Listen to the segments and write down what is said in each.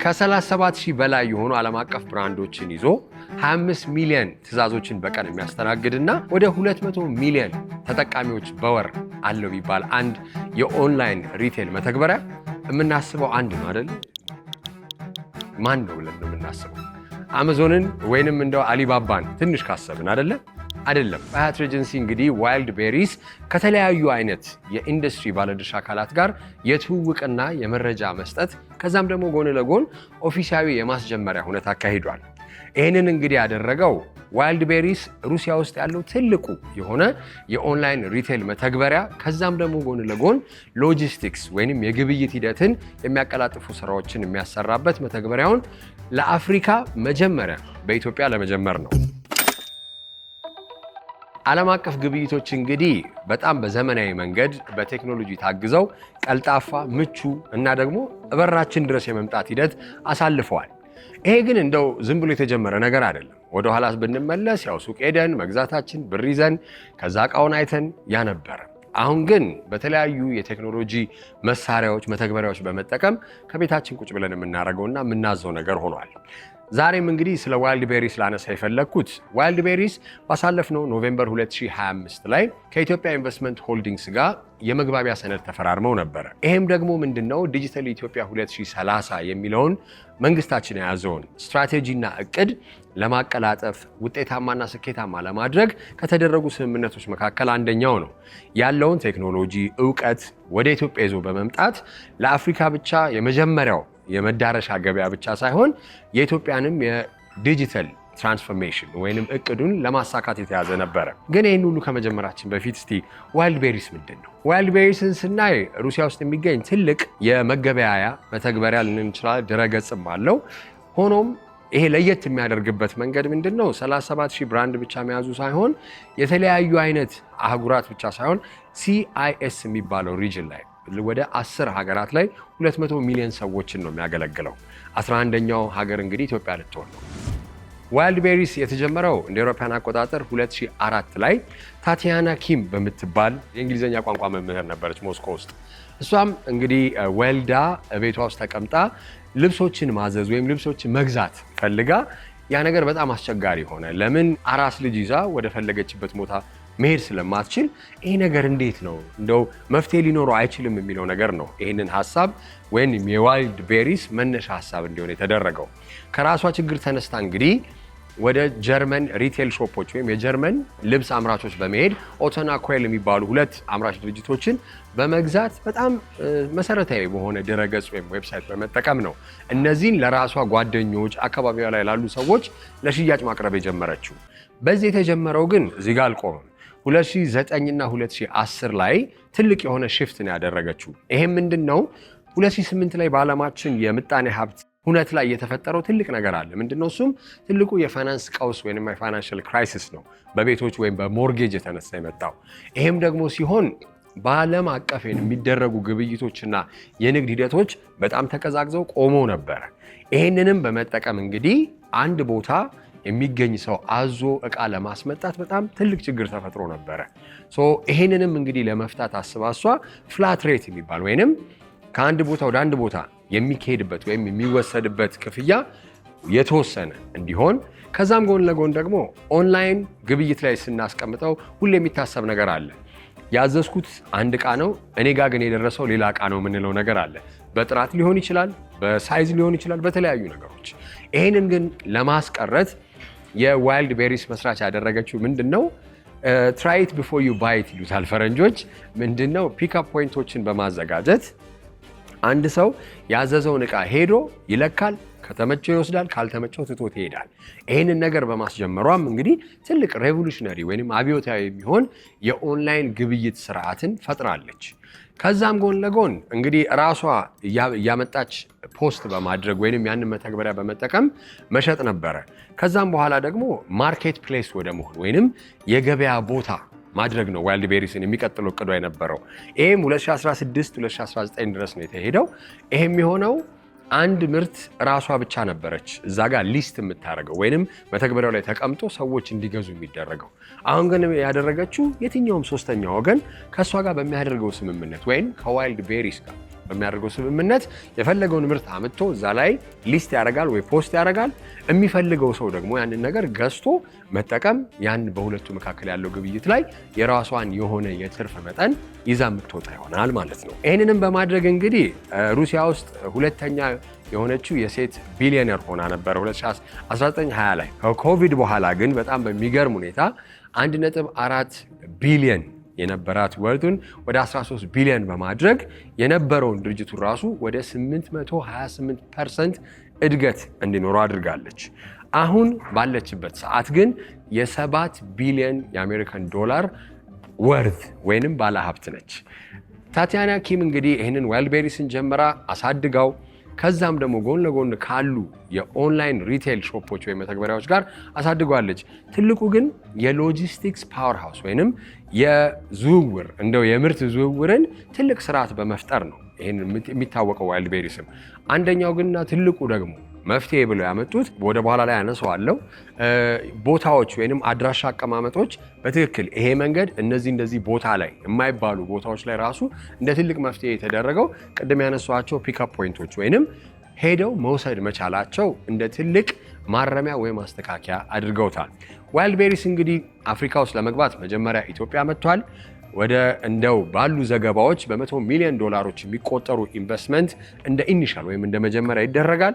ከ37,000 በላይ የሆኑ ዓለም አቀፍ ብራንዶችን ይዞ 25 ሚሊዮን ትዕዛዞችን በቀን የሚያስተናግድና ወደ 200 ሚሊዮን ተጠቃሚዎች በወር አለው ቢባል አንድ የኦንላይን ሪቴል መተግበሪያ የምናስበው አንድ ነው አይደል? ማን ነው ብለን ነው የምናስበው? አማዞንን ወይንም እንደው አሊባባን ትንሽ ካሰብን አይደለም። በሀያት ሬጀንሲ እንግዲህ ዋይልድ ቤሪስ ከተለያዩ አይነት የኢንዱስትሪ ባለድርሻ አካላት ጋር የትውውቅና የመረጃ መስጠት ከዛም ደግሞ ጎን ለጎን ኦፊሻዊ የማስጀመሪያ ሁኔታ አካሂዷል። ይህንን እንግዲህ ያደረገው ዋይልድ ቤሪስ ሩሲያ ውስጥ ያለው ትልቁ የሆነ የኦንላይን ሪቴል መተግበሪያ ከዛም ደግሞ ጎን ለጎን ሎጂስቲክስ ወይንም የግብይት ሂደትን የሚያቀላጥፉ ስራዎችን የሚያሰራበት መተግበሪያውን ለአፍሪካ መጀመሪያ በኢትዮጵያ ለመጀመር ነው። ዓለም አቀፍ ግብይቶች እንግዲህ በጣም በዘመናዊ መንገድ በቴክኖሎጂ ታግዘው ቀልጣፋ፣ ምቹ እና ደግሞ በራችን ድረስ የመምጣት ሂደት አሳልፈዋል። ይሄ ግን እንደው ዝም ብሎ የተጀመረ ነገር አይደለም። ወደ ኋላ ብንመለስ ያው ሱቅ ሄደን መግዛታችን ብር ይዘን ከዛ እቃውን አይተን ያነበረ። አሁን ግን በተለያዩ የቴክኖሎጂ መሳሪያዎች፣ መተግበሪያዎች በመጠቀም ከቤታችን ቁጭ ብለን የምናደርገውና የምናዘው ነገር ሆኗል። ዛሬም እንግዲህ ስለ ዋይልድ ቤሪስ ላነሳ የፈለግኩት ዋይልድ ቤሪስ ባሳለፍነው ኖቬምበር 2025 ላይ ከኢትዮጵያ ኢንቨስትመንት ሆልዲንግስ ጋር የመግባቢያ ሰነድ ተፈራርመው ነበረ። ይሄም ደግሞ ምንድነው ዲጂታል ኢትዮጵያ 2030 የሚለውን መንግስታችን የያዘውን ስትራቴጂና እቅድ ለማቀላጠፍ ውጤታማና ስኬታማ ለማድረግ ከተደረጉ ስምምነቶች መካከል አንደኛው ነው። ያለውን ቴክኖሎጂ እውቀት ወደ ኢትዮጵያ ይዞ በመምጣት ለአፍሪካ ብቻ የመጀመሪያው የመዳረሻ ገበያ ብቻ ሳይሆን የኢትዮጵያንም የዲጂታል ትራንስፎርሜሽን ወይንም እቅዱን ለማሳካት የተያዘ ነበረ። ግን ይህን ሁሉ ከመጀመራችን በፊት እስቲ ዋይልድ ቤሪስ ምንድን ነው? ዋይልድ ቤሪስን ስናይ ሩሲያ ውስጥ የሚገኝ ትልቅ የመገበያያ መተግበሪያ ልንል እንችላለን። ድረገጽም አለው። ሆኖም ይሄ ለየት የሚያደርግበት መንገድ ምንድን ነው? 37,000 ብራንድ ብቻ መያዙ ሳይሆን የተለያዩ አይነት አህጉራት ብቻ ሳይሆን CIS የሚባለው ሪጅን ላይ ወደ 10 ሀገራት ላይ 200 ሚሊዮን ሰዎችን ነው የሚያገለግለው። 11ኛው ሀገር እንግዲህ ኢትዮጵያ ልትሆን ነው። ዋይልድ ቤሪስ የተጀመረው እንደ አውሮፓውያን አቆጣጠር 2004 ላይ ታቲያና ኪም በምትባል የእንግሊዝኛ ቋንቋ መምህር ነበረች ሞስኮ ውስጥ። እሷም እንግዲህ ወልዳ ቤቷ ውስጥ ተቀምጣ ልብሶችን ማዘዝ ወይም ልብሶችን መግዛት ፈልጋ ያ ነገር በጣም አስቸጋሪ ሆነ። ለምን አራስ ልጅ ይዛ ወደ ፈለገችበት ቦታ መሄድ ስለማትችል ይሄ ነገር እንዴት ነው እንደው መፍትሄ ሊኖረው አይችልም የሚለው ነገር ነው ይህንን ሀሳብ ወይም የዋይልድ ቤሪስ መነሻ ሀሳብ እንዲሆን የተደረገው። ከራሷ ችግር ተነስታ እንግዲህ ወደ ጀርመን ሪቴል ሾፖች ወይም የጀርመን ልብስ አምራቾች በመሄድ ኦቶና ኮይል የሚባሉ 2 አምራች ድርጅቶችን በመግዛት በጣም መሰረታዊ በሆነ ድረገጽ ወይም ዌብሳይት በመጠቀም ነው እነዚህን ለራሷ ጓደኞች፣ አካባቢዋ ላይ ላሉ ሰዎች ለሽያጭ ማቅረብ የጀመረችው። በዚህ የተጀመረው ግን እዚህ ጋር አልቆመም። 2009 እና 2010 ላይ ትልቅ የሆነ ሽፍት ነው ያደረገችው። ይሄም ምንድነው? 2008 ላይ በዓለማችን የምጣኔ ሀብት ሁነት ላይ የተፈጠረው ትልቅ ነገር አለ። ምንድነው? እሱም ትልቁ የፋይናንስ ቀውስ ወይም የፋይናንሻል ክራይሲስ ነው፣ በቤቶች ወይም በሞርጌጅ የተነሳ የመጣው። ይሄም ደግሞ ሲሆን በዓለም አቀፍ የሚደረጉ ግብይቶችና የንግድ ሂደቶች በጣም ተቀዛቅዘው ቆመው ነበረ። ይሄንንም በመጠቀም እንግዲህ አንድ ቦታ የሚገኝ ሰው አዞ እቃ ለማስመጣት በጣም ትልቅ ችግር ተፈጥሮ ነበረ። ይሄንንም እንግዲህ ለመፍታት አስባሷ ፍላት ሬት የሚባል ወይንም ከአንድ ቦታ ወደ አንድ ቦታ የሚካሄድበት ወይም የሚወሰድበት ክፍያ የተወሰነ እንዲሆን፣ ከዛም ጎን ለጎን ደግሞ ኦንላይን ግብይት ላይ ስናስቀምጠው ሁሌ የሚታሰብ ነገር አለ። ያዘዝኩት አንድ እቃ ነው፣ እኔ ጋር ግን የደረሰው ሌላ እቃ ነው የምንለው ነገር አለ። በጥራት ሊሆን ይችላል፣ በሳይዝ ሊሆን ይችላል፣ በተለያዩ ነገሮች። ይሄንን ግን ለማስቀረት የዋይልድ ቤሪስ መስራች ያደረገችው ምንድነው? ትራይ ኢት ቢፎር ዩ ባይ ኢት ይሉታል ፈረንጆች። ምንድነው? ፒክአፕ ፖይንቶችን በማዘጋጀት አንድ ሰው ያዘዘውን እቃ ሄዶ ይለካል፣ ከተመቸው ይወስዳል፣ ካልተመቸው ትቶት ይሄዳል። ይህንን ነገር በማስጀመሯም እንግዲህ ትልቅ ሬቮሉሽነሪ ወይም አብዮታዊ የሚሆን የኦንላይን ግብይት ስርዓትን ፈጥራለች። ከዛም ጎን ለጎን እንግዲህ ራሷ እያመጣች ፖስት በማድረግ ወይም ያንን መተግበሪያ በመጠቀም መሸጥ ነበረ። ከዛም በኋላ ደግሞ ማርኬት ፕሌስ ወደ መሆን ወይም የገበያ ቦታ ማድረግ ነው ዋይልድ ቤሪስን የሚቀጥለው እቅዷ የነበረው። ይህም 2016-2019 ድረስ ነው የተሄደው። ይህም የሆነው አንድ ምርት ራሷ ብቻ ነበረች እዛ ጋር ሊስት የምታደርገው ወይንም መተግበሪያው ላይ ተቀምጦ ሰዎች እንዲገዙ የሚደረገው። አሁን ግን ያደረገችው የትኛውም ሶስተኛ ወገን ከእሷ ጋር በሚያደርገው ስምምነት ወይም ከዋይልድ ቤሪስ ጋር በሚያደርገው ስምምነት የፈለገውን ምርት አምጥቶ እዛ ላይ ሊስት ያደርጋል ወይ ፖስት ያደርጋል። የሚፈልገው ሰው ደግሞ ያንን ነገር ገዝቶ መጠቀም፣ ያን በሁለቱ መካከል ያለው ግብይት ላይ የራሷን የሆነ የትርፍ መጠን ይዛ የምትወጣ ይሆናል ማለት ነው። ይህንንም በማድረግ እንግዲህ ሩሲያ ውስጥ ሁለተኛ የሆነችው የሴት ቢሊዮነር ሆና ነበር 1920 ላይ። ከኮቪድ በኋላ ግን በጣም በሚገርም ሁኔታ 1.4 ቢሊዮን የነበራት ወርቱን ወደ 13 ቢሊዮን በማድረግ የነበረውን ድርጅቱን ራሱ ወደ 828% እድገት እንዲኖረው አድርጋለች። አሁን ባለችበት ሰዓት ግን የ7 ቢሊዮን የአሜሪካን ዶላር ወርት ወይንም ባለሀብት ነች። ታቲያና ኪም እንግዲህ ይህንን ዋይልድ ቤሪስን ጀምራ አሳድጋው ከዛም ደግሞ ጎን ለጎን ካሉ የኦንላይን ሪቴል ሾፖች ወይም መተግበሪያዎች ጋር አሳድጓለች። ትልቁ ግን የሎጂስቲክስ ፓወር ሃውስ ወይንም የዝውውር እንደው የምርት ዝውውርን ትልቅ ስርዓት በመፍጠር ነው ይህን የሚታወቀው ዋይልድ ቤሪስም። አንደኛው ግንና ትልቁ ደግሞ መፍትሄ ብለው ያመጡት ወደ በኋላ ላይ ያነሳዋለሁ ቦታዎች ወይንም አድራሻ አቀማመጦች በትክክል ይሄ መንገድ እንደዚህ ቦታ ላይ የማይባሉ ቦታዎች ላይ ራሱ እንደ ትልቅ መፍትሄ የተደረገው ቅድም ያነሷቸው ፒክአፕ ፖይንቶች ወይንም ሄደው መውሰድ መቻላቸው እንደ ትልቅ ማረሚያ ወይም ማስተካከያ አድርገውታል። ዋይልድ ቤሪስ እንግዲህ አፍሪካ ውስጥ ለመግባት መጀመሪያ ኢትዮጵያ መጥቷል። ወደ እንደው ባሉ ዘገባዎች በ100 ሚሊዮን ዶላሮች የሚቆጠሩ ኢንቨስትመንት እንደ ኢኒሻል ወይም እንደ መጀመሪያ ይደረጋል።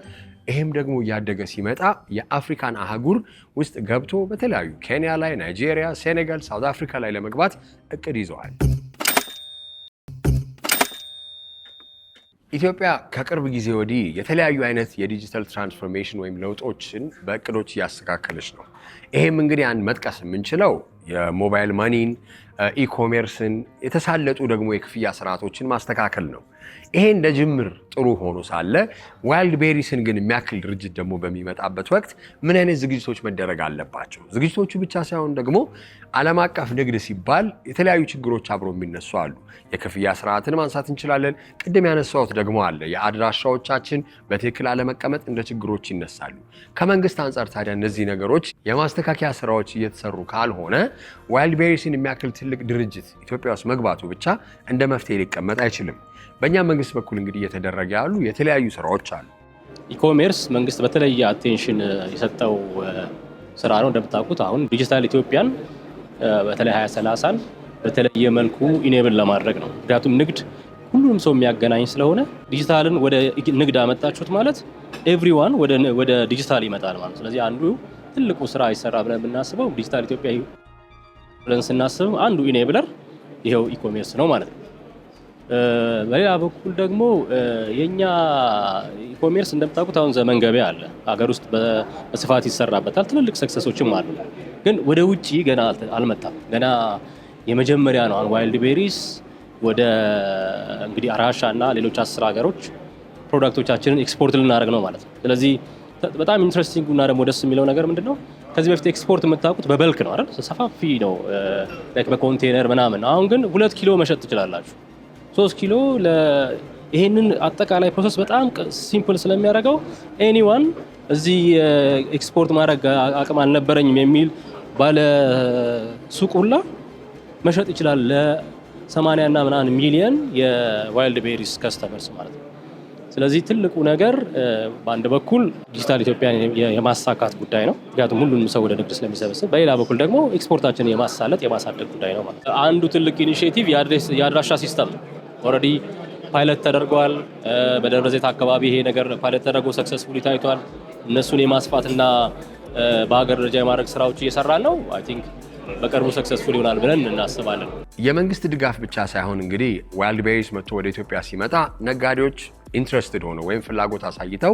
ይህም ደግሞ እያደገ ሲመጣ የአፍሪካን አህጉር ውስጥ ገብቶ በተለያዩ ኬንያ ላይ፣ ናይጄሪያ፣ ሴኔጋል፣ ሳውዝ አፍሪካ ላይ ለመግባት እቅድ ይዘዋል። ኢትዮጵያ ከቅርብ ጊዜ ወዲህ የተለያዩ አይነት የዲጂታል ትራንስፎርሜሽን ወይም ለውጦችን በእቅዶች እያስተካከለች ነው። ይሄም እንግዲህ አንድ መጥቀስ የምንችለው የሞባይል ማኒን፣ ኢኮሜርስን፣ የተሳለጡ ደግሞ የክፍያ ስርዓቶችን ማስተካከል ነው። ይሄ እንደ ጅምር ጥሩ ሆኖ ሳለ ዋይልድ ቤሪስን ግን የሚያክል ድርጅት ደግሞ በሚመጣበት ወቅት ምን አይነት ዝግጅቶች መደረግ አለባቸው? ዝግጅቶቹ ብቻ ሳይሆን ደግሞ ዓለም አቀፍ ንግድ ሲባል የተለያዩ ችግሮች አብሮ የሚነሱ አሉ። የክፍያ ስርዓትን ማንሳት እንችላለን። ቅድም ያነሳሁት ደግሞ አለ የአድራሻዎቻችን በትክክል አለመቀመጥ እንደ ችግሮች ይነሳሉ። ከመንግስት አንጻር ታዲያ እነዚህ ነገሮች የማስተካከያ ስራዎች እየተሰሩ ካልሆነ ዋይልድ ቤሪስን የሚያክል ትልቅ ድርጅት ኢትዮጵያ ውስጥ መግባቱ ብቻ እንደ መፍትሄ ሊቀመጥ አይችልም። በእኛ መንግስት በኩል እንግዲህ እየተደረገ ያሉ የተለያዩ ስራዎች አሉ። ኢኮሜርስ መንግስት በተለየ አቴንሽን የሰጠው ስራ ነው። እንደምታውቁት አሁን ዲጂታል ኢትዮጵያን በተለይ 2030ን በተለየ መልኩ ኢኔብል ለማድረግ ነው። ምክንያቱም ንግድ ሁሉንም ሰው የሚያገናኝ ስለሆነ ዲጂታልን ወደ ንግድ አመጣችሁት ማለት ኤቭሪዋን ወደ ዲጂታል ይመጣል ማለት። ስለዚህ አንዱ ትልቁ ስራ ይሰራ ብለን የምናስበው ዲጂታል ኢትዮጵያ ብለን ስናስብ አንዱ ኢኔብለር ይሄው ኢኮሜርስ ነው ማለት ነው። በሌላ በኩል ደግሞ የኛ ኢኮሜርስ እንደምታውቁት አሁን ዘመን ገበያ አለ፣ ሀገር ውስጥ በስፋት ይሰራበታል፣ ትልልቅ ሰክሰሶችም አሉ። ግን ወደ ውጪ ገና አልመጣም። ገና የመጀመሪያ ነው። አሁን ዋይልድ ቤሪስ ወደ እንግዲህ አራሻ እና ሌሎች 10 ሀገሮች ፕሮዳክቶቻችንን ኤክስፖርት ልናደርግ ነው ማለት ነው። ስለዚህ በጣም ኢንትረስቲንግ እና ደግሞ ደስ የሚለው ነገር ምንድነው? ከዚህ በፊት ኤክስፖርት የምታውቁት በበልክ ነው አይደል? ሰፋፊ ነው ላይክ በኮንቴነር ምናምን። አሁን ግን 2 ኪሎ መሸጥ ትችላላችሁ፣ 3 ኪሎ። ይሄንን አጠቃላይ ፕሮሰስ በጣም ሲምፕል ስለሚያደርገው ኤኒዋን እዚህ ኤክስፖርት ማድረግ አቅም አልነበረኝም የሚል ባለ ሱቅ ሁላ መሸጥ ይችላል ለ80 እና ምናምን ሚሊዮን የዋይልድ ቤሪስ ከስተመርስ ማለት ነው። ስለዚህ ትልቁ ነገር በአንድ በኩል ዲጂታል ኢትዮጵያን የማሳካት ጉዳይ ነው፣ ምክንያቱም ሁሉንም ሰው ወደ ንግድ ስለሚሰበስብ። በሌላ በኩል ደግሞ ኤክስፖርታችንን የማሳለጥ የማሳደግ ጉዳይ ነው ማለት ነው። አንዱ ትልቅ ኢኒሼቲቭ የአድራሻ ሲስተም ነው። ኦልሬዲ ፓይለት ተደርገዋል። በደብረ ዘይት አካባቢ ይሄ ነገር ፓይለት ተደርጎ ሰክሰስፉሊ ታይቷል። እነሱን የማስፋትና በሀገር ደረጃ የማድረግ ስራዎች እየሰራን ነው። አይ ቲንክ በቅርቡ ሰክሰስፉል ይሆናል ብለን እናስባለን። የመንግስት ድጋፍ ብቻ ሳይሆን እንግዲህ ዋይልድ ቤሪስ መጥቶ ወደ ኢትዮጵያ ሲመጣ ነጋዴዎች ኢንትረስትድ ሆነው ወይም ፍላጎት አሳይተው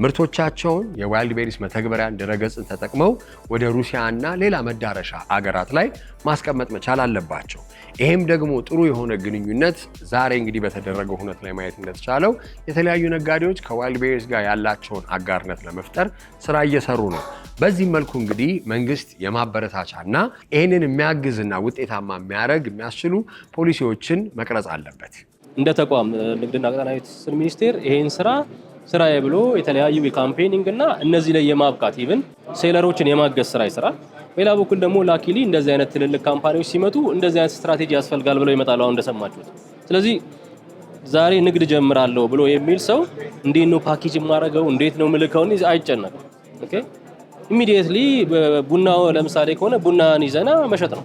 ምርቶቻቸውን የዋይልድ ቤሪስ መተግበሪያን ድረገጽን ተጠቅመው ወደ ሩሲያ እና ሌላ መዳረሻ አገራት ላይ ማስቀመጥ መቻል አለባቸው። ይሄም ደግሞ ጥሩ የሆነ ግንኙነት ዛሬ እንግዲህ በተደረገው ሁነት ላይ ማየት እንደተቻለው የተለያዩ ነጋዴዎች ከዋይልድ ቤሪስ ጋር ያላቸውን አጋርነት ለመፍጠር ስራ እየሰሩ ነው። በዚህ መልኩ እንግዲህ መንግስት የማበረታቻና ይህንን የሚያግዝና ውጤታማ የሚያደርግ የሚያስችሉ ፖሊሲዎችን መቅረጽ አለበት። እንደ ተቋም ንግድና ቀጣናዊ ትስስር ሚኒስቴር ይሄን ስራ ስራዬ ብሎ የተለያዩ የካምፔኒንግ እና እነዚህ ላይ የማብቃት ኢቭን ሴለሮችን የማገዝ ስራ ይሰራል። በሌላ በኩል ደግሞ ላኪሊ እንደዚህ አይነት ትልልቅ ካምፓኒዎች ሲመጡ እንደዚህ አይነት ስትራቴጂ ያስፈልጋል ብለው ይመጣሉ አሁን እንደሰማችሁት። ስለዚህ ዛሬ ንግድ ጀምራለሁ ብሎ የሚል ሰው እንዴት ነው ፓኬጅ የማደርገው እንዴት ነው ምልከው አይጨነቅም። ኦኬ ኢሚዲየትሊ ቡናው ለምሳሌ ከሆነ ቡናን ይዘና መሸጥ ነው።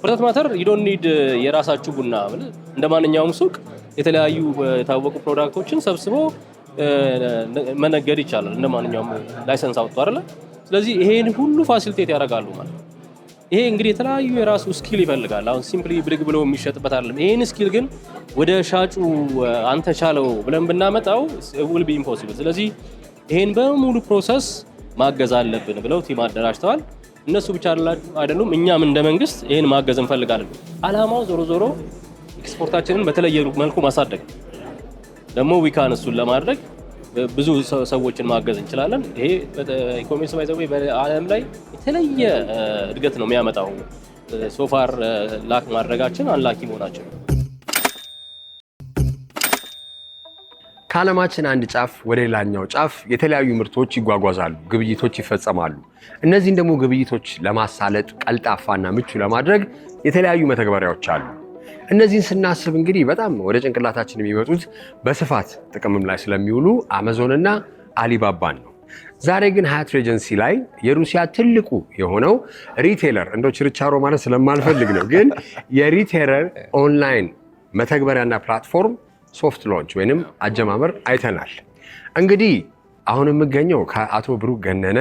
ፎርዛት ማተር ዩ ዶንት ኒድ የራሳችሁ ቡና እንደማንኛውም ሱቅ የተለያዩ የታወቁ ፕሮዳክቶችን ሰብስቦ መነገድ ይቻላል እንደማንኛውም ላይሰንስ አውጥቶ አይደለ። ስለዚህ ይሄን ሁሉ ፋሲሊቴት ያደርጋሉ ማለት ነው። ይሄ እንግዲህ የተለያዩ የራሱ ስኪል ይፈልጋል። አሁን ሲምፕሊ ብድግ ብሎ የሚሸጥበት አይደለም። ይሄን ስኪል ግን ወደ ሻጩ አንተ ቻለው ብለን ብናመጣው will be impossible። ስለዚህ ይሄን በሙሉ ፕሮሰስ ማገዝ አለብን ብለው ቲም አደራጅተዋል። እነሱ ብቻ አይደሉም፣ እኛም እንደ መንግስት ይሄን ማገዝ እንፈልጋለን። አላማው ዞሮ ዞሮ ኤክስፖርታችንን በተለየ መልኩ ማሳደግ ደግሞ ዊካን እሱን ለማድረግ ብዙ ሰዎችን ማገዝ እንችላለን። ይሄ ኢኮሜርስ ባይዘው በዓለም ላይ የተለየ እድገት ነው የሚያመጣው። ሶፋር ላክ ማድረጋችን አንላኪ መሆናችን። ከዓለማችን አንድ ጫፍ ወደ ሌላኛው ጫፍ የተለያዩ ምርቶች ይጓጓዛሉ፣ ግብይቶች ይፈጸማሉ። እነዚህን ደግሞ ግብይቶች ለማሳለጥ ቀልጣፋና ምቹ ለማድረግ የተለያዩ መተግበሪያዎች አሉ። እነዚህን ስናስብ እንግዲህ በጣም ወደ ጭንቅላታችን የሚመጡት በስፋት ጥቅምም ላይ ስለሚውሉ አማዞንና አሊባባን ነው። ዛሬ ግን ሀያት ሬጀንሲ ላይ የሩሲያ ትልቁ የሆነው ሪቴለር እንደው ችርቻሮ ማለት ስለማልፈልግ ነው፣ ግን የሪቴለር ኦንላይን መተግበሪያና ፕላትፎርም ሶፍት ሎንች ወይንም አጀማመር አይተናል። እንግዲህ አሁን የምገኘው ከአቶ ብሩክ ገነነ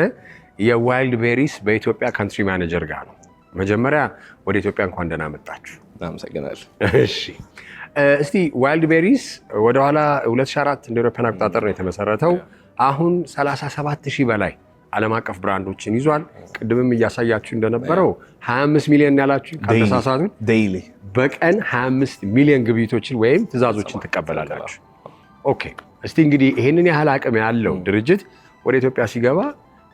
የዋይልድ ቤሪስ በኢትዮጵያ ካንትሪ ማኔጀር ጋር ነው። መጀመሪያ ወደ ኢትዮጵያ እንኳን ደህና መጣችሁ። አመሰግናለሁ። እሺ እስቲ ዋይልድ ቤሪስ ወደኋላ 2004 እንደ አውሮፓውያን አቆጣጠር ነው የተመሰረተው። አሁን 37,000 በላይ ዓለም አቀፍ ብራንዶችን ይዟል። ቅድምም እያሳያችሁ እንደነበረው 25 ሚሊዮን ያላችሁ ካልተሳሳቱ ዴይሊ በቀን 25 ሚሊዮን ግብይቶችን ወይም ትዕዛዞችን ትቀበላላችሁ። ኦኬ እስቲ እንግዲህ ይሄንን ያህል አቅም ያለው ድርጅት ወደ ኢትዮጵያ ሲገባ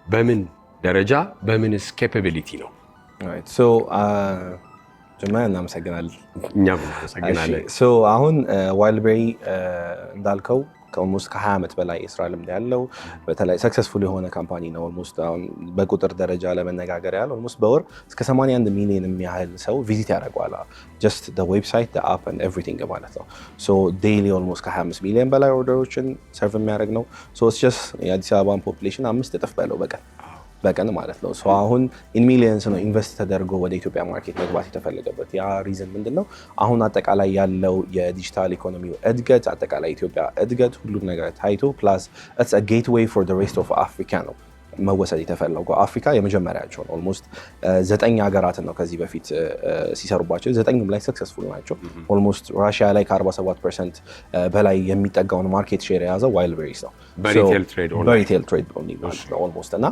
በምን ደረጃ በምንስ ኬፓቢሊቲ ነው? ጀመር እናመሰግናለን። እኛም እናመሰግናለን። አሁን ዋይልድ ቤሪ እንዳልከው ከኦልሞስት ከ20 ዓመት በላይ የስራ ልምድ ያለው በተለይ ሰክሰስፉል የሆነ ካምፓኒ ነው። ኦልሞስት አሁን በቁጥር ደረጃ ለመነጋገር ያለው ኦልሞስት በወር እስከ 81 ሚሊዮን የሚያህል ሰው ቪዚት ያደርገዋል። ጀስት ዌብሳይት አፕ ኤንድ ኤቭሪቲንግ ማለት ነው። ዴይሊ ኦልሞስት ከ25 ሚሊዮን በላይ ኦርደሮችን ሰርቭ የሚያደርግ ነው። የአዲስ አበባን ፖፑሌሽን 5 እጥፍ በለው በቀን ማለት ነው። አሁን ኢን ሚሊየንስ ነው ኢንቨስት ተደርጎ ወደ ኢትዮጵያ ማርኬት መግባት የተፈለገበት። ያ ሪዝን ምንድነው? አሁን አጠቃላይ ያለው የዲጂታል ኢኮኖሚው እድገት፣ አጠቃላይ ኢትዮጵያ እድገት ሁሉም ነገር ታይቶ ፕላስ ኢትስ አ ጌትዌይ ፎር ዘ ሬስት ኦፍ አፍሪካ ነው መወሰድ የተፈለገው። አፍሪካ የመጀመሪያቸው ነው። ኦልሞስት 9 ሀገራትን ነው ከዚህ በፊት ሲሰሩባቸው 9ም ላይ ሰክሰስፉል ናቸው። ኦልሞስት ራሽያ ላይ ከ47% በላይ የሚጠጋውን ማርኬት ሼር የያዘው ዋይልድ ቤሪስ ነው በሪቴል ትሬድ ነው ኦልሞስት። እና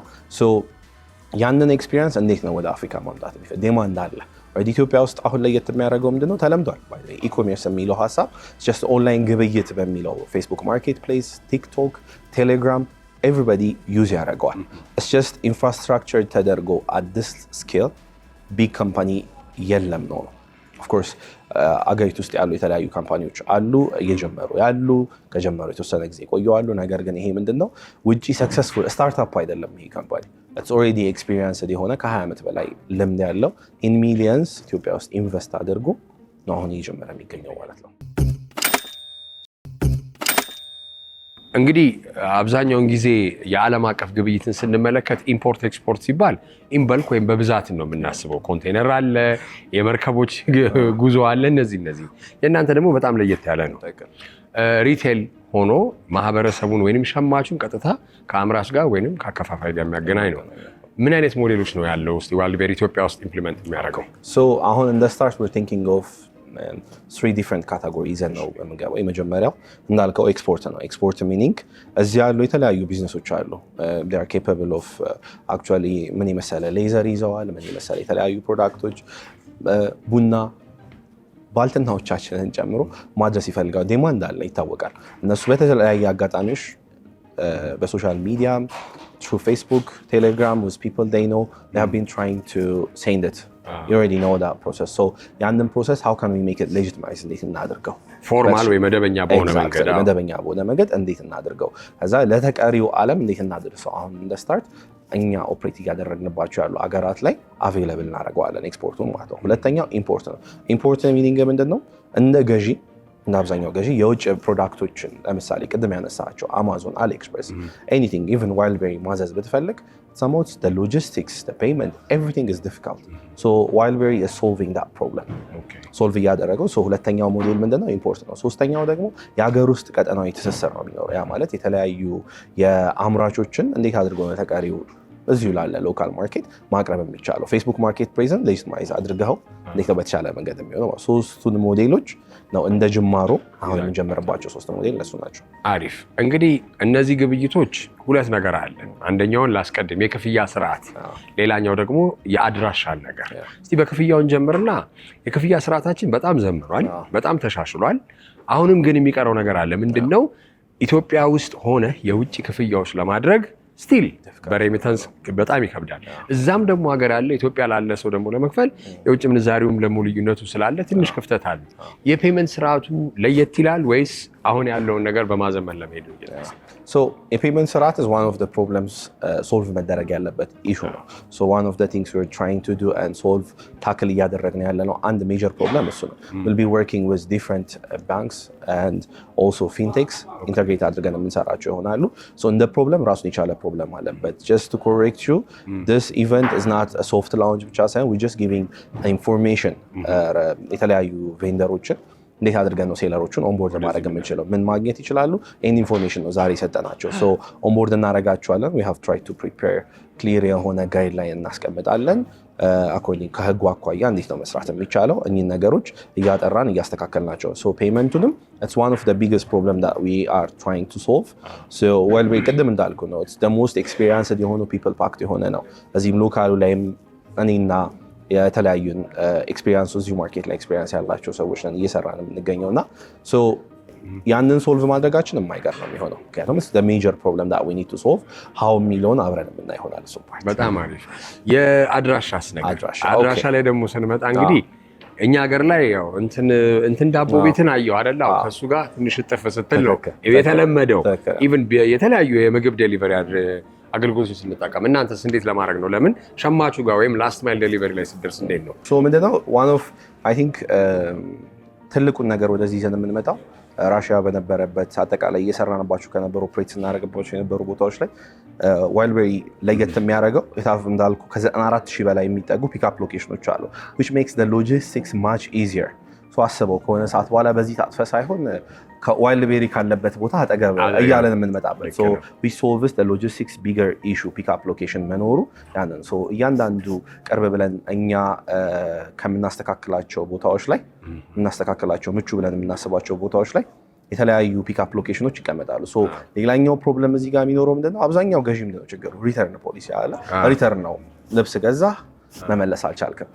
ያንን ኤክስፒሪየንስ እንዴት ነው ወደ አፍሪካ ማምጣት የሚፈልግ ዴማንድ አለ። ኢትዮጵያ ውስጥ አሁን ለየት የሚያደርገው ምንድነው? ተለምዷል። ኢኮሜርስ የሚለው ሀሳብ ጀስት ኦንላይን ግብይት በሚለው ፌስቡክ ማርኬት ፕሌስ፣ ቲክቶክ፣ ቴሌግራም ኤቭሪባዲ ዩዝ ያደርገዋል። ኢትስ ጀስት ኢንፍራስትራክቸር ተደርጎ አዲስ ስኬል ቢግ ካምፓኒ የለም ነው። ኦፍኮርስ አገሪቱ ውስጥ ያሉ የተለያዩ ካምፓኒዎች አሉ፣ እየጀመሩ ያሉ ከጀመሩ የተወሰነ ጊዜ ቆየዋሉ። ነገር ግን ይሄ ምንድነው ውጪ ሰክሰስፉል ስታርታፕ አይደለም። ይሄ ካምፓኒ ኢትስ ኦልሬዲ ኤክስፒሪየንስድ የሆነ ከ20 ዓመት በላይ ልምድ ያለው ኢን ሚሊየንስ ኢትዮጵያ ውስጥ ኢንቨስት አድርጎ ነው አሁን እየጀመረ የሚገኘው ማለት ነው። እንግዲህ አብዛኛውን ጊዜ የዓለም አቀፍ ግብይትን ስንመለከት ኢምፖርት ኤክስፖርት ሲባል ኢምበልክ ወይም በብዛትን ነው የምናስበው። ኮንቴነር አለ፣ የመርከቦች ጉዞ አለ። እነዚህ የእናንተ ደግሞ በጣም ለየት ያለ ነው። ሪቴል ሆኖ ማህበረሰቡን ወይንም ሸማቹን ቀጥታ ከአምራች ጋር ወይንም ከአከፋፋይ ጋር የሚያገናኝ ነው። ምን አይነት ሞዴሎች ነው ያለው? እስቲ ዋይልድ ቤሪ ኢትዮጵያ ውስጥ ኢምፕሊመንት የሚያደርገው? አሁን እንደ ስታርት we're thinking of 3 different categories ነው የምንገባው። የመጀመሪያው እንዳልከው ኤክስፖርት ነው። ኤክስፖርት ሚኒንግ እዚህ ያሉ የተለያዩ ቢዝነሶች አሉ። they are capable of actually ምን የመሰለ ሌዘር ይዘዋል፣ ምን የመሰለ የተለያዩ ፕሮዳክቶች ቡና ባልትናዎቻችንን ጨምሮ ማድረስ ይፈልጋል። ዴማንድ አለ ይታወቃል። እነሱ በተለያየ አጋጣሚዎች በሶሻል ሚዲያ through Facebook, Telegram with people they know they have been trying to send it you already know that process. So ያንን ፕሮሰስ how can we make it legitimize እንዴት እናድርገው? ፎርማል ወይ መደበኛ በሆነ መንገድ እንዴት እናድርገው? ከዛ ለተቀሪው ዓለም እንዴት እናድርሰው? አሁን እንደ ስታርት እኛ ኦፕሬት እያደረግንባቸው ያሉ አገራት ላይ አቬይለብል እናደርገዋለን ኤክስፖርቱን ማለት ነው። ሁለተኛው ኢምፖርት ነው። ኢምፖርት ሚኒንግ ምንድን ነው? እንደ ገዢ እና አብዛኛው ገዢ የውጭ ፕሮዳክቶችን ለምሳሌ ቅድም ያነሳቸው አማዞን፣ አሊኤክስፕረስ ኤኒቲንግ ኢቨን ዋይልድቤሪ ማዘዝ ብትፈልግ somehow the logistics, the payment, everything is difficult. So Wildberry is solving that problem. ሶልቭ እያደረገው ሁለተኛው ሞዴል ምንድነው? ኢምፖርት ነው። ሶስተኛው ደግሞ የሀገር ውስጥ ቀጠናዊ ትስስር ነው የሚኖረው። ያ ማለት የተለያዩ የአምራቾችን እንዴት አድርጎ ነው ተቀሪው እዚሁ ላለ ሎካል ማርኬት ማቅረብ የሚቻለው። ፌስቡክ ማርኬት ፕሬዘንት ሌጂቲማይዝ አድርገው እንዴት ነው በተሻለ መንገድ የሚሆነው? ሶስቱን ሞዴሎች ነው እንደ ጅማሮ አሁን የምንጀምርባቸው ሶስት ሞዴል እነሱ ናቸው። አሪፍ። እንግዲህ እነዚህ ግብይቶች ሁለት ነገር አለ። አንደኛውን ላስቀድም፣ የክፍያ ስርዓት፣ ሌላኛው ደግሞ የአድራሻን ነገር። እስቲ በክፍያውን ጀምርና የክፍያ ስርዓታችን በጣም ዘምኗል፣ በጣም ተሻሽሏል። አሁንም ግን የሚቀረው ነገር አለ። ምንድነው? ኢትዮጵያ ውስጥ ሆነ የውጭ ክፍያዎች ለማድረግ ስቲል በሬሚታንስ በጣም ይከብዳል። እዛም ደግሞ ሀገር ያለ ኢትዮጵያ ላለ ሰው ደግሞ ለመክፈል የውጭ ምንዛሪውም ደግሞ ልዩነቱ ስላለ ትንሽ ክፍተት አለ። የፔመንት ስርዓቱ ለየት ይላል ወይስ አሁን ያለውን ነገር በማዘመን ለመሄድ ነው? የፔመንት ስርዓት is one of the problems solve መደረግ ያለበት ኢሹ ነው። one of the things we're trying to do and solve ታክል እያደረግን ያለ ነው። አንድ ሜጀር ፕሮብለም እሱ ነው። we'll be working with different banks and also fintechs ኢንተግሬት አድርገን የምንሰራቸው ይሆናሉ። እንደ ፕሮብለም ራሱን የቻለ ፕሮብለም አለበት። just to correct you, this event is not a soft launch ብቻ ሳይሆን we're just giving information የተለያዩ ቬንደሮችን እንዴት አድርገን ነው ሴለሮቹን ኦንቦርድ ማድረግ የምንችለው፣ ምን ማግኘት ይችላሉ፣ ይህን ኢንፎርሜሽን ነው ዛሬ የሰጠናቸው። ኦንቦርድ እናደርጋቸዋለን። we have tried to prepare ክሊር የሆነ ጋይድላይን እናስቀምጣለን። አኮርዲንግ ከህጉ አኳያ እንዴት ነው መስራት የሚቻለው፣ እኚህን ነገሮች እያጠራን እያስተካከልናቸው። ፔመንቱንም it's one of the biggest problem that we are trying to solve. Wildberry ቅድም እንዳልኩ ነው it's the most experienced የሆኑ people packed የሆነ ነው። እዚህም ሎካሉ ላይም እኔና የተለያዩ ኤክስፒሪየንስ እዚሁ ማርኬት ላይ ኤክስፒሪየንስ ያላቸው ሰዎች ነን እየሰራን የምንገኘው እና ያንን ሶልቭ ማድረጋችን የማይቀር ነው የሚሆነው። ምክንያቱም ሜጀር ፕሮብለም that we need to solve how የሚለውን አብረን የምናይ ይሆናል። በጣም አሪፍ። የአድራሻስ ነገር አድራሻ ላይ ደግሞ ስንመጣ እንግዲህ እኛ ሀገር ላይ ያው እንትን ዳቦ ቤትን አየው አይደል? ከሱ ጋር ትንሽ ጥፍ ስትል ነው የተለመደው። ኢቭን የተለያዩ የምግብ ዴሊቨሪ አገልግሎቶች ስንጠቀም እናንተስ እንዴት ለማድረግ ነው? ለምን ሸማቹ ጋር ወይም ላስት ማይል ዴሊቨሪ ላይ ስትደርስ እንዴት ነው? ምንድነው one of I think ትልቁን ነገር ወደዚህ ይዘን የምንመጣው ራሽያ በነበረበት አጠቃላይ እየሰራንባቸው ከነበሩ ኦፕሬት ስናደርግባቸው የነበሩ ቦታዎች ላይ ዋይልድቤሪ ለየት የሚያደርገው የታፍ እንዳልኩ ከ94,000 በላይ የሚጠጉ ፒክአፕ ሎኬሽኖች አሉ which makes the logistics much easier. አስበው ከሆነ ሰዓት በኋላ በዚህ ታጥፈ ሳይሆን ከዋይልድቤሪ ካለበት ቦታ አጠገብ እያለን የምንመጣበት we solve the logistics bigger issue ፒክአፕ ሎኬሽን መኖሩ ያንን እያንዳንዱ ቅርብ ብለን እኛ ከምናስተካክላቸው ቦታዎች ላይ እናስተካክላቸው ምቹ ብለን የምናስባቸው ቦታዎች ላይ የተለያዩ ፒክአፕ ሎኬሽኖች ይቀመጣሉ። ሌላኛው ፕሮብለም እዚህ ጋር የሚኖረው ምንድነው? አብዛኛው ገዢ ምንድነው ችግሩ? ሪተርን ፖሊሲ አለ። ሪተርን ነው ልብስ ገዛ መመለስ አልቻልክም።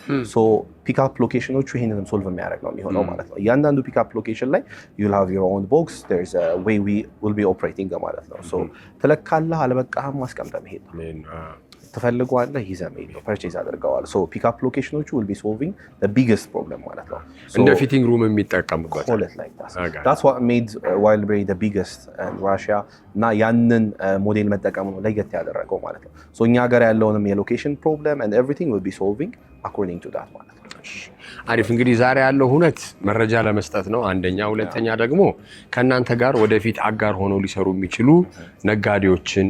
ፒክአፕ ሎኬሽኖቹ ይሄንንም ሶልቭ የሚያደርግ ነው የሚሆነው ማለት ነው። እያንዳንዱ ፒክአፕ ሎኬሽን ላይ you'll have your own box, there's a way we will be operating ማለት ነው። ትለካለህ፣ አልበቃህም ማስቀምጠህ መሄድ ነው። ትፈልገዋለህ ይዘህ መሄድ ነው። ፐርቼዝ አድርገዋል። ፒክአፕ ሎኬሽኖቹ will be solving the biggest problem ማለት ነው። እንደ ፊቲንግ ሩም የሚጠቀሙበት that's what made Wildberry the biggest in Russia እና ያንን ሞዴል መጠቀሙ ነው ለየት ያደረገው ማለት ነው። እኛ ሀገር ያለውንም የሎኬሽን ፕሮብለም and everything will be solving according to that ማለት ነው። አሪፍ። እንግዲህ ዛሬ ያለው ሁነት መረጃ ለመስጠት ነው አንደኛ። ሁለተኛ ደግሞ ከእናንተ ጋር ወደፊት አጋር ሆነው ሊሰሩ የሚችሉ ነጋዴዎችን፣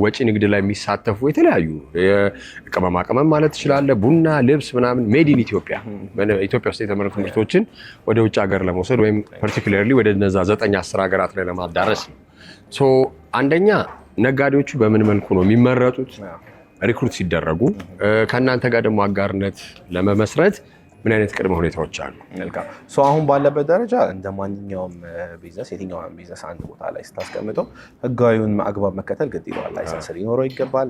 ወጪ ንግድ ላይ የሚሳተፉ የተለያዩ ቅመማ ቅመም ማለት ትችላለህ፣ ቡና፣ ልብስ ምናምን ሜድ ኢን ኢትዮጵያ ኢትዮጵያ ውስጥ የተመረቱ ምርቶችን ወደ ውጭ ሀገር ለመውሰድ ወይም ፓርቲኩላርሊ ወደ እነዛ 9-10 ሀገራት ላይ ለማዳረስ ነው። አንደኛ ነጋዴዎቹ በምን መልኩ ነው የሚመረጡት? ሪክሩት ሲደረጉ ከእናንተ ጋር ደግሞ አጋርነት ለመመስረት ምን አይነት ቅድመ ሁኔታዎች አሉ? አሁን ባለበት ደረጃ እንደ ማንኛውም ቢዝነስ የትኛውም ቢዝነስ አንድ ቦታ ላይ ስታስቀምጠው ህጋዊውን አግባብ መከተል ግድ ይለዋል። ላይሰንስ ሊኖረው ይገባል።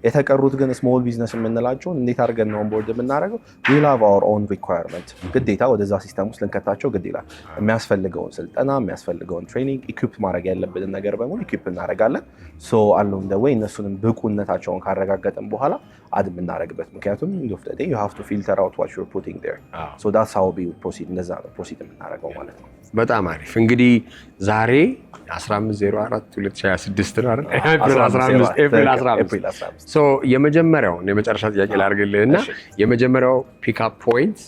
የተቀሩት ግን ስሞል ቢዝነስ የምንላቸውን እንዴት አድርገን ነው ኦንቦርድ የምናደርገው? we'll have our own requirement ግዴታ ወደዛ ሲስተም ውስጥ ልንከታቸው ግድ ይላል። የሚያስፈልገውን ስልጠና፣ የሚያስፈልገውን ትሬኒንግ፣ ኢኩፕ ማድረግ ያለብንን ነገር በሙሉ ኢኩፕ እናደርጋለን። አለው እንደ ወይ እነሱንም ብቁነታቸውን ካረጋገጥን በኋላ አድ የምናደርግበት። ምክንያቱም you have to filter out what you're putting there. So that's how we proceed እንደዛ ነው ፕሮሲድ የምናደርገው ማለት ነው። በጣም አሪፍ። እንግዲህ ዛሬ 15/04/2026 ነው አይደል? ኤፕሪል 15 ሶ የመጀመሪያው የመጨረሻ ጥያቄ ላድርግልህና የመጀመሪያው ፒክአፕ ፖይንት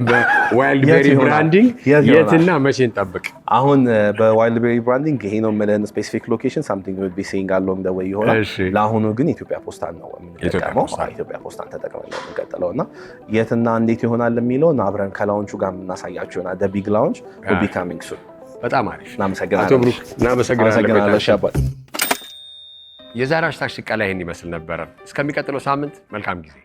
በዋይልድ ቤሪ ብራንዲንግ የትና መቼ እንጠብቅ? አሁን በዋይልድ ቤሪ ብራንዲንግ ይሄ ነው የምልህን ስፔሲፊክ ሎኬሽን something will be seeing along the way ይሆናል። ለአሁኑ ግን ኢትዮጵያ ፖስታን ነው የምንጠቀመው። ኢትዮጵያ ፖስታን ተጠቅመን ነው የምንቀጥለው እና የትና እንዴት ይሆናል የሚለውን አብረን ከላውንቹ ጋር የምናሳያችሁ ይሆናል። the big launch will be coming soon። በጣም አሪፍ። እናመሰግናለን አቶ ብሩክ፣ እናመሰግናለን። ሻባት። የዛሬ ሃሽታግ ሽቀላ ይሄን ይመስል ነበረ። እስከሚቀጥለው ሳምንት መልካም ጊዜ